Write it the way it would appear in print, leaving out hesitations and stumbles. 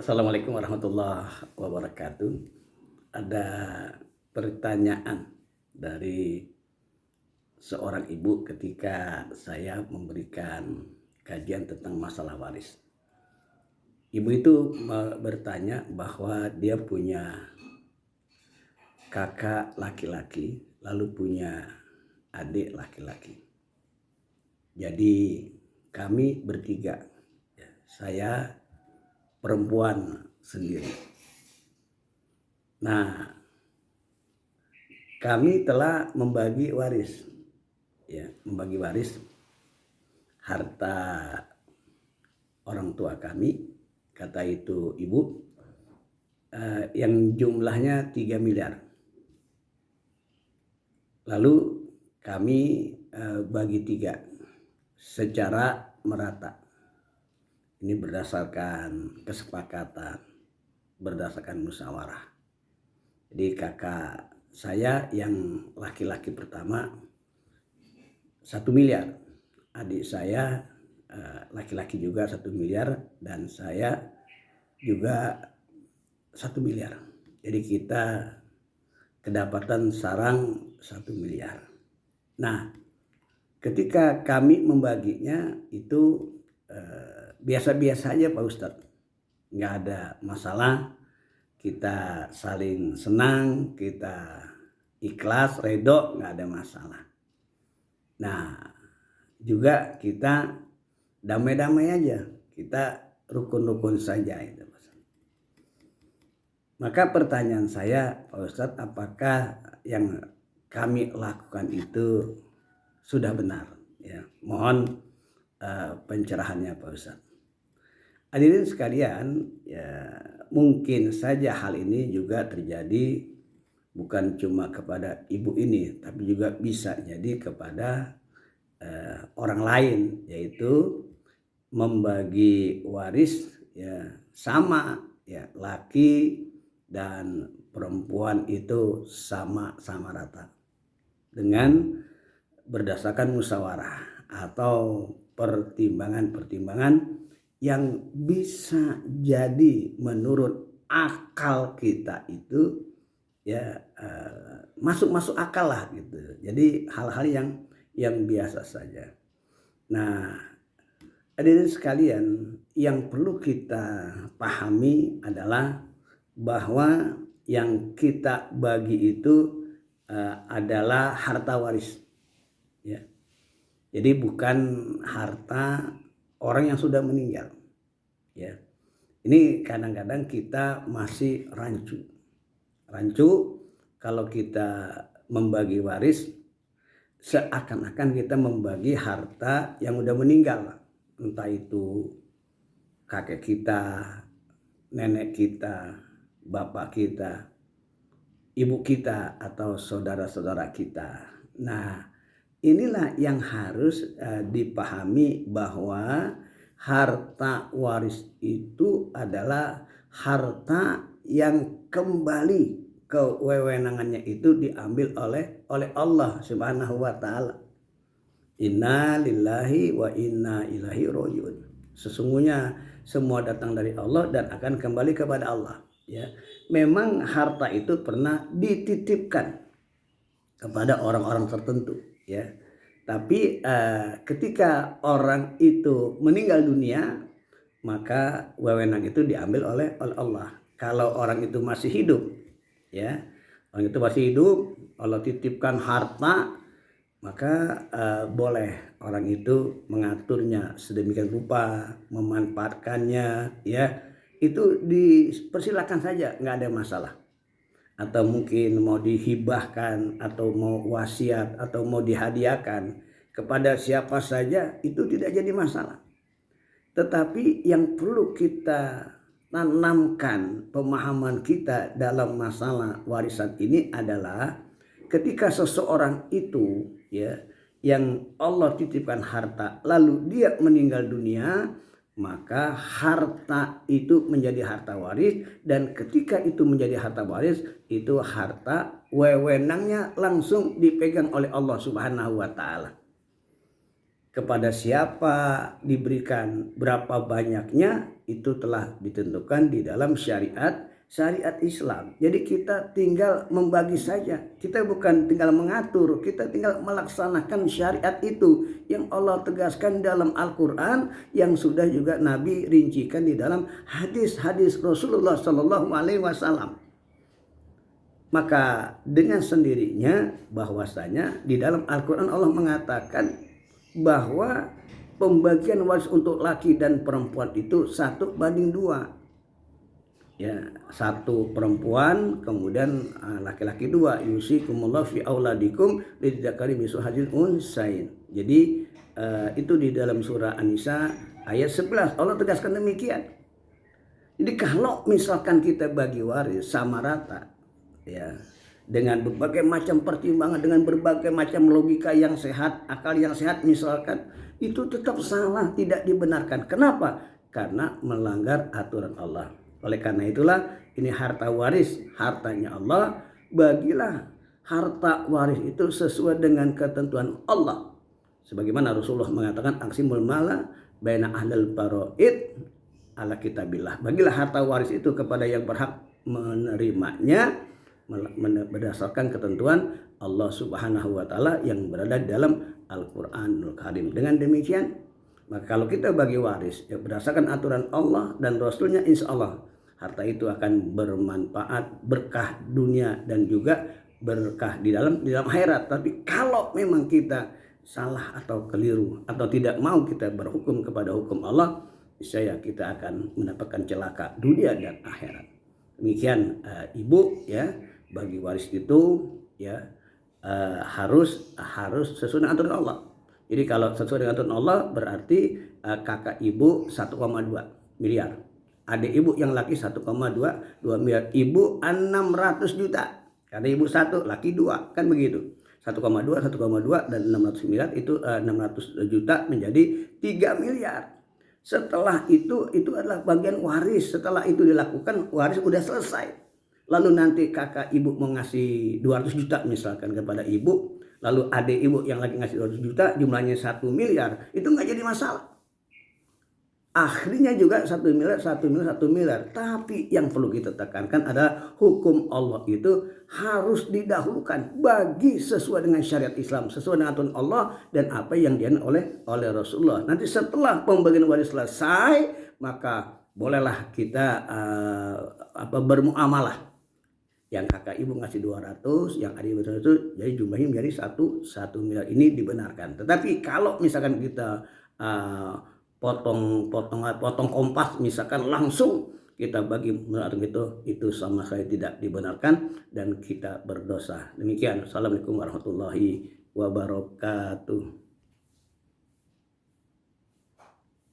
Assalamualaikum warahmatullahi wabarakatuh. Ada pertanyaan dari seorang ibu ketika saya memberikan kajian tentang masalah waris. Ibu itu bertanya bahwa dia punya kakak laki-laki, lalu punya adik laki-laki. Jadi kami bertiga, saya perempuan sendiri. Nah, kami telah membagi waris, membagi waris harta orang tua kami, kata itu ibu, yang jumlahnya 3 miliar. Lalu kami bagi 3 secara merata. Ini berdasarkan kesepakatan, berdasarkan musyawarah. Jadi kakak saya yang laki-laki pertama 1 miliar, adik saya laki-laki juga 1 miliar, dan saya juga 1 miliar. Jadi kita kedapatan sarang 1 miliar. Nah, ketika kami membaginya itu biasa-biasa aja Pak Ustadz, nggak ada masalah. Kita saling senang, kita ikhlas, redho, nggak ada masalah. Nah, juga kita damai-damai aja, kita rukun-rukun saja itu. Maka pertanyaan saya, Pak Ustadz, apakah yang kami lakukan itu sudah benar? Ya, mohon pencerahannya Pak Ustadz. Hadirin sekalian, ya mungkin saja hal ini juga terjadi bukan cuma kepada ibu ini, tapi juga bisa jadi kepada orang lain, yaitu membagi waris ya sama, ya laki dan perempuan itu sama rata dengan berdasarkan musyawarah atau pertimbangan-pertimbangan yang bisa jadi menurut akal kita itu ya masuk akal lah gitu. Jadi hal-hal yang biasa saja. Nah, hadirin sekalian, yang perlu kita pahami adalah bahwa yang kita bagi itu adalah harta waris, ya. Jadi bukan harta orang yang sudah meninggal, ya. Ini kadang-kadang kita masih rancu kalau kita membagi waris seakan-akan kita membagi harta yang udah meninggal, entah itu kakek kita, nenek kita, bapak kita, ibu kita, atau saudara-saudara kita. Nah, inilah yang harus dipahami, bahwa harta waris itu adalah harta yang kembali ke wewenangannya itu diambil oleh Allah Subhanahu wa taala. Inna lillahi wa inna ilaihi rajiun. Sesungguhnya semua datang dari Allah dan akan kembali kepada Allah, ya. Memang harta itu pernah dititipkan kepada orang-orang tertentu, ya. Tapi ketika orang itu meninggal dunia, maka wewenang itu diambil oleh Allah. Kalau orang itu masih hidup, ya, orang itu masih hidup, Allah titipkan harta, maka boleh orang itu mengaturnya sedemikian rupa, memanfaatkannya, ya, itu dipersilakan saja, nggak ada masalah. Atau mungkin mau dihibahkan, atau mau wasiat, atau mau dihadiahkan kepada siapa saja, itu tidak jadi masalah. Tetapi yang perlu kita tanamkan pemahaman kita dalam masalah warisan ini adalah ketika seseorang itu, ya, yang Allah titipkan harta lalu dia meninggal dunia, maka harta itu menjadi harta waris, dan ketika itu menjadi harta waris, itu harta wewenangnya langsung dipegang oleh Allah Subhanahu wa taala. kepada siapa diberikan, berapa banyaknya, itu telah ditentukan di dalam syariat Islam. Jadi kita tinggal membagi saja. Kita bukan tinggal mengatur, kita tinggal melaksanakan syariat itu yang Allah tegaskan dalam Al-Quran, yang sudah juga Nabi rincikan di dalam hadis-hadis Rasulullah Sallallahu Alaihi Wasallam. Maka dengan sendirinya bahwasanya di dalam Al-Quran Allah mengatakan bahwa pembagian waris untuk laki dan perempuan itu 1:2. Ya, 1 perempuan, kemudian laki-laki 2. Yusikumullahu fi auladikum lidzakari mislu hadzil unsayain. Jadi itu di dalam surah An-Nisa ayat 11 Allah tegaskan demikian. Jadi kalau misalkan kita bagi waris sama rata, ya, dengan berbagai macam pertimbangan, dengan berbagai macam logika yang sehat, akal yang sehat misalkan, itu tetap salah, tidak dibenarkan. Kenapa? Karena melanggar aturan Allah. Oleh karena itulah ini harta waris, hartanya Allah. Bagilah harta waris itu sesuai dengan ketentuan Allah. Sebagaimana Rasulullah mengatakan, aqsimul mala baina ahlil faraid ala kitabillah. Bagilah harta waris itu kepada yang berhak menerimanya berdasarkan ketentuan Allah Subhanahu wa taala yang berada di dalam Al-Qur'anul Karim. Dengan demikian, maka kalau kita bagi waris ya berdasarkan aturan Allah dan Rasulnya, insya Allah harta itu akan bermanfaat, berkah dunia dan juga berkah di dalam akhirat. Tapi kalau memang kita salah atau keliru atau tidak mau kita berhukum kepada hukum Allah, niscaya kita akan mendapatkan celaka dunia dan akhirat. Demikian Ibu, ya, bagi waris itu ya harus sesuai dengan aturan Allah. Jadi kalau sesuai dengan aturan Allah berarti kakak ibu 1,2 miliar. Adik ibu yang laki 1,2 miliar. Ibu 600 juta. Karena ibu 1, laki 2, kan begitu. 1,2 dan 600 miliar itu 600 juta menjadi 3 miliar. Setelah itu adalah bagian waris. Setelah itu dilakukan, waris udah selesai. Lalu nanti kakak ibu mau ngasih 200 juta misalkan kepada ibu, lalu adik ibu yang lagi ngasih 200 juta, jumlahnya 1 miliar, itu nggak jadi masalah. Akhirnya juga 1 miliar. Tapi yang perlu kita tekankan adalah hukum Allah itu harus didahulukan bagi sesuai dengan syariat Islam, sesuai dengan aturan Allah dan apa yang dianjurkan oleh Rasulullah. Nanti setelah pembagian waris selesai, maka bolehlah kita bermuamalah. Yang kakak ibu ngasih 200, yang adik ibu 200, jadi jumlahnya menjadi 1 miliar. Ini dibenarkan. Tetapi kalau misalkan kita potong kompas, misalkan langsung kita bagi menurut itu sama sekali tidak dibenarkan dan kita berdosa. Demikian. Assalamualaikum warahmatullahi wabarakatuh.